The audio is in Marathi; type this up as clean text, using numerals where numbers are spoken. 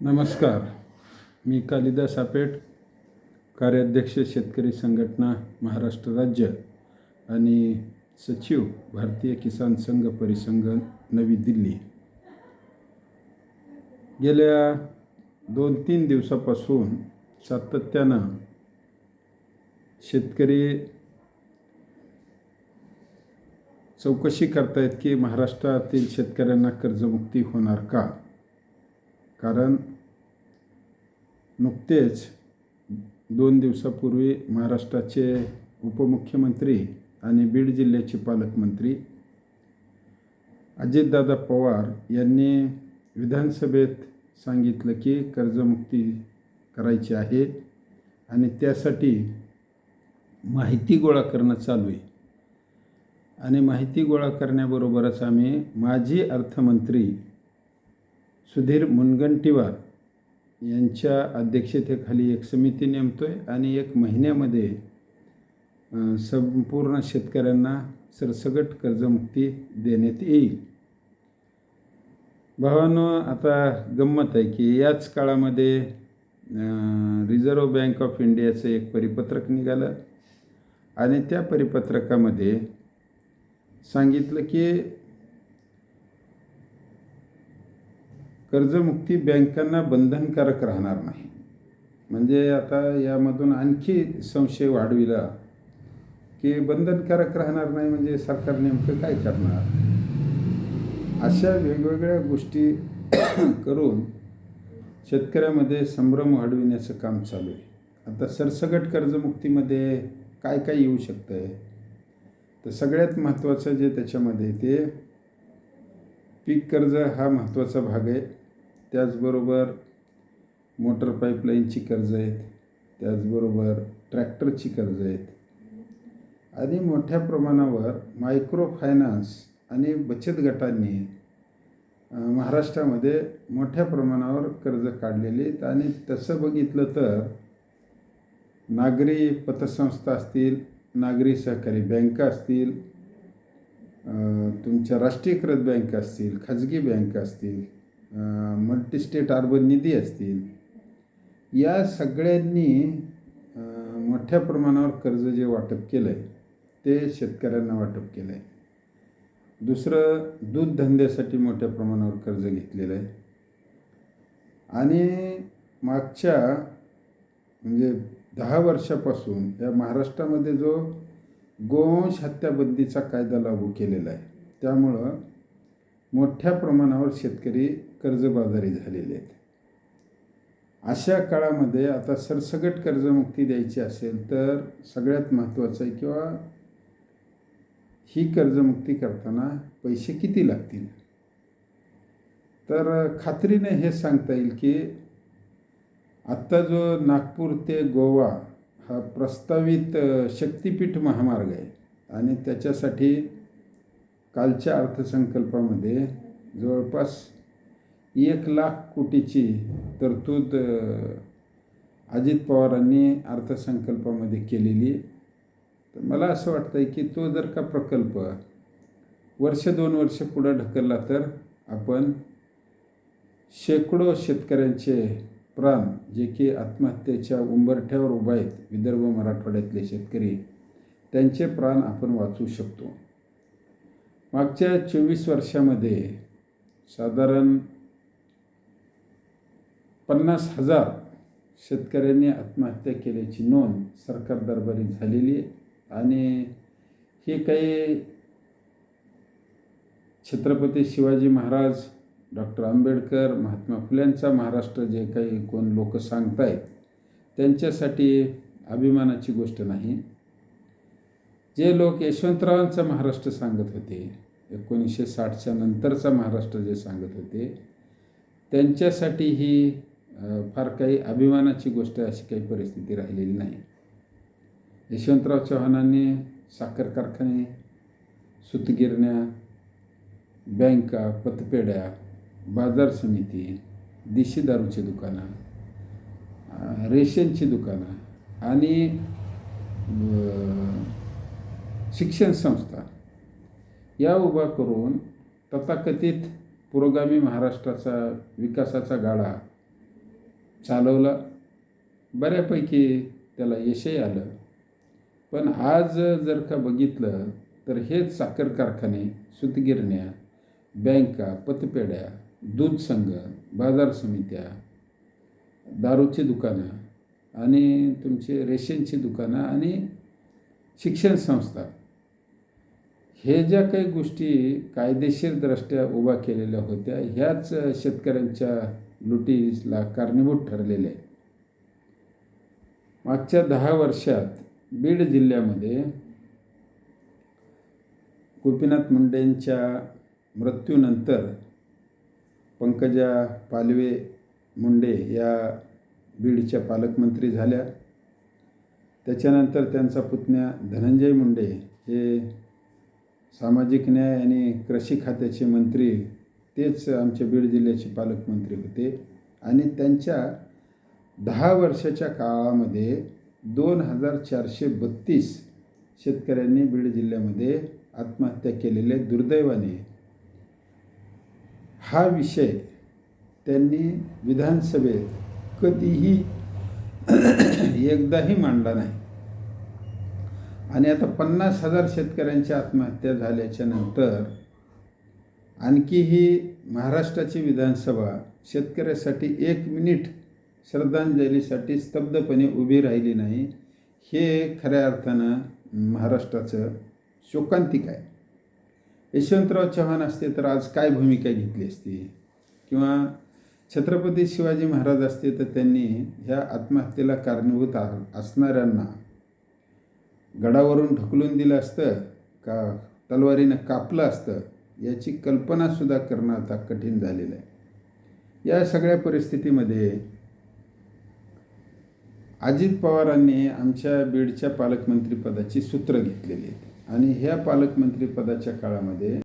नमस्कार. मी कालिदास आपेट, कार्याध्यक्ष शेतकरी संघटना महाराष्ट्र राज्य आणि सचिव भारतीय किसान संघ परिसंघ नवी दिल्ली. गेल्या 2-3 दिवसापासून सातत्यानं शेतकरी चौकशी करतायत की महाराष्ट्रातील शेतकऱ्यांना कर्जमुक्ती होणार का. कारण नुकतेच 2 दिवसापूर्वी महाराष्ट्राचे उपमुख्यमंत्री आणि बीड जिल्ह्याचे पालकमंत्री अजितदादा पवार यांनी विधानसभेत सांगितलं की कर्जमुक्ती करायची आहे आणि त्यासाठी माहिती गोळा करणं चालू आहे. आणि माहिती गोळा करण्याबरोबरच आम्ही माजी अर्थमंत्री सुधीर मुनगंटीवार यांच्या अध्यक्षतेखाली एक समिती नेमतो आहे आणि 1 महिन्यामध्ये संपूर्ण शेतकऱ्यांना सरसकट कर्जमुक्ती देण्यात येईल. भावांनो, आता गंमत आहे की याच काळामध्ये रिझर्व्ह बँक ऑफ इंडियाचं एक परिपत्रक निघालं आणि त्या परिपत्रकामध्ये सांगितलं की कर्जमुक्ती बँकांना बंधनकारक राहणार नाही. म्हणजे आता यामधून आणखी संशय वाढविला की बंधनकारक राहणार नाही म्हणजे सरकार नेमकं काय करणार. अशा वेगवेगळ्या गोष्टी करून शेतकऱ्यामध्ये संभ्रम वाढविण्याचं काम चालू आहे. आता सरसकट कर्जमुक्तीमध्ये काय काय येऊ शकतं आहे, तर सगळ्यात महत्त्वाचं जे त्याच्यामध्ये ते पीक कर्ज हा महत्त्वाचा भाग आहे. त्याचबरोबर मोटर पाईपलाईनची कर्ज आहेत, त्याचबरोबर ट्रॅक्टरची कर्ज आहेत आणि मोठ्या प्रमाणावर मायक्रो फायनान्स आणि बचत गटांनी महाराष्ट्रामध्ये मोठ्या प्रमाणावर कर्ज काढलेले आहेत. आणि तसं बघितलं तर नागरी पतसंस्था असतील, नागरी सहकारी बँका असतील, तुमच्या राष्ट्रीयकृत बँका असतील, खाजगी बँका असतील, मल्टीस्टेट अर्बन निधी असतील, या सगळ्यांनी मोठ्या प्रमाणावर कर्ज जे वाटप केलं आहे ते शेतकऱ्यांना वाटप केलं आहे. दुसरं, दूध धंद्यासाठी मोठ्या प्रमाणावर कर्ज घेतलेलं आहे. आणि मागच्या म्हणजे 10 वर्षापासून या महाराष्ट्रामध्ये जो गोवंश हत्याबंदीचा कायदा लागू केलेला आहे, त्यामुळं मोठ्या प्रमाणावर शेतकरी कर्जबाजारी झालेले आहेत. अशा काळामध्ये आता सरसकट कर्जमुक्ती द्यायची असेल तर सगळ्यात महत्त्वाचं आहे किंवा ही कर्जमुक्ती करताना पैसे किती लागतील. तर खात्रीने हे सांगता येईल की आत्ता जो नागपूर ते गोवा हा प्रस्तावित शक्तिपीठ महामार्ग आहे आणि त्याच्यासाठी कालच्या अर्थसंकल्पामध्ये जवळपास 1,00,000 कोटीची तरतूद अजित पवारांनी अर्थसंकल्पामध्ये केलेली. तर मला असं वाटतं आहे की तो जर का प्रकल्प 1-2 वर्ष पुढं ढकलला तर आपण शेकडो शेतकऱ्यांचे प्राण, जे की आत्महत्येच्या उंबरठ्यावर उभा आहेत, विदर्भ मराठवाड्यातले शेतकरी, त्यांचे प्राण आपण वाचवू शकतो. मागच्या 24 वर्षामध्ये साधारण 50,000 शेतकऱ्यांनी आत्महत्या केल्याची नोंद सरकार दरबारी झालेली आहे. आणि हे काही छत्रपती शिवाजी महाराज, डॉक्टर आंबेडकर, महात्मा फुल्यांचा महाराष्ट्र जे काही कोण लोक सांगतायत त्यांच्यासाठी अभिमानाची गोष्ट नाही. जे लोक यशवंतरावांचा महाराष्ट्र सांगत होते, 1960च्या नंतरचा महाराष्ट्र जे सांगत होते, त्यांच्यासाठी ही फार काही अभिमानाची गोष्ट अशी काही परिस्थिती राहिलेली नाही. यशवंतराव चव्हाणांनी साखर कारखाने, सूतगिरण्या, बँका, पतपेढ्या, बाजार समिती, देशी दारूची दुकानं, रेशनची दुकानं आणि शिक्षण संस्था या उभा करून तथाकथित पुरोगामी महाराष्ट्राचा विकासाचा गाडा चालवला, बऱ्यापैकी त्याला यशही आलं. पण आज जर का बघितलं तर हेच साखर कारखाने, सूतगिरण्या, बँका, पतपेढ्या, दूध संघ, बाजार समित्या, दारूची दुकानं आणि तुमचे रेशनची दुकानं आणि शिक्षण संस्था, हे ज्या काही गोष्टी कायदेशीरदृष्ट्या उभा केलेल्या होत्या, ह्याच शेतकऱ्यांच्या लुटीला कारणीभूत ठरलेल्या आहे. मागच्या 10 वर्षात बीड जिल्ह्यामध्ये गोपीनाथ मुंडेंच्या मृत्यूनंतर पंकजा पालवे मुंडे या बीडच्या पालकमंत्री झाल्या. त्याच्यानंतर त्यांचा पुतण्या धनंजय मुंडे हे सामाजिक न्याय आणि कृषी खात्याचे मंत्री, तेच आमच्या बीड जिल्ह्याचे पालकमंत्री होते. आणि त्यांच्या 10 वर्षाच्या काळामध्ये 2432 शेतकऱ्यांनी बीड जिल्ह्यामध्ये आत्महत्या केलेले. दुर्दैवाने हा विषय त्यांनी विधानसभेत कधीही एकदाही मांडला नाही. आणि आता 50,000 शेतकऱ्यांच्या आत्महत्या झाल्याच्या नंतर आणखीही महाराष्ट्राची विधानसभा शेतकऱ्यासाठी 1 मिनिट श्रद्धांजलीसाठी स्तब्धपणे उभी राहिली नाही. हे खऱ्या अर्थानं महाराष्ट्राचं शोकांतिक आहे. यशवंतराव चव्हाण असते तर आज काय भूमिका घेतली असती, किंवा छत्रपती शिवाजी महाराज असते तर त्यांनी ह्या आत्महत्येला कारणीभूत असणाऱ्यांना गडावरून ढकलून दिलं असतं का तलवारीनं कापलं असतं, याची कल्पनासुद्धा करणं आता कठीण झालेलं आहे. या सगळ्या परिस्थितीमध्ये अजित पवारांनी आमच्या बीडच्या पालकमंत्रीपदाची सूत्र घेतलेली आहेत. आणि ह्या पालकमंत्रीपदाच्या काळामध्ये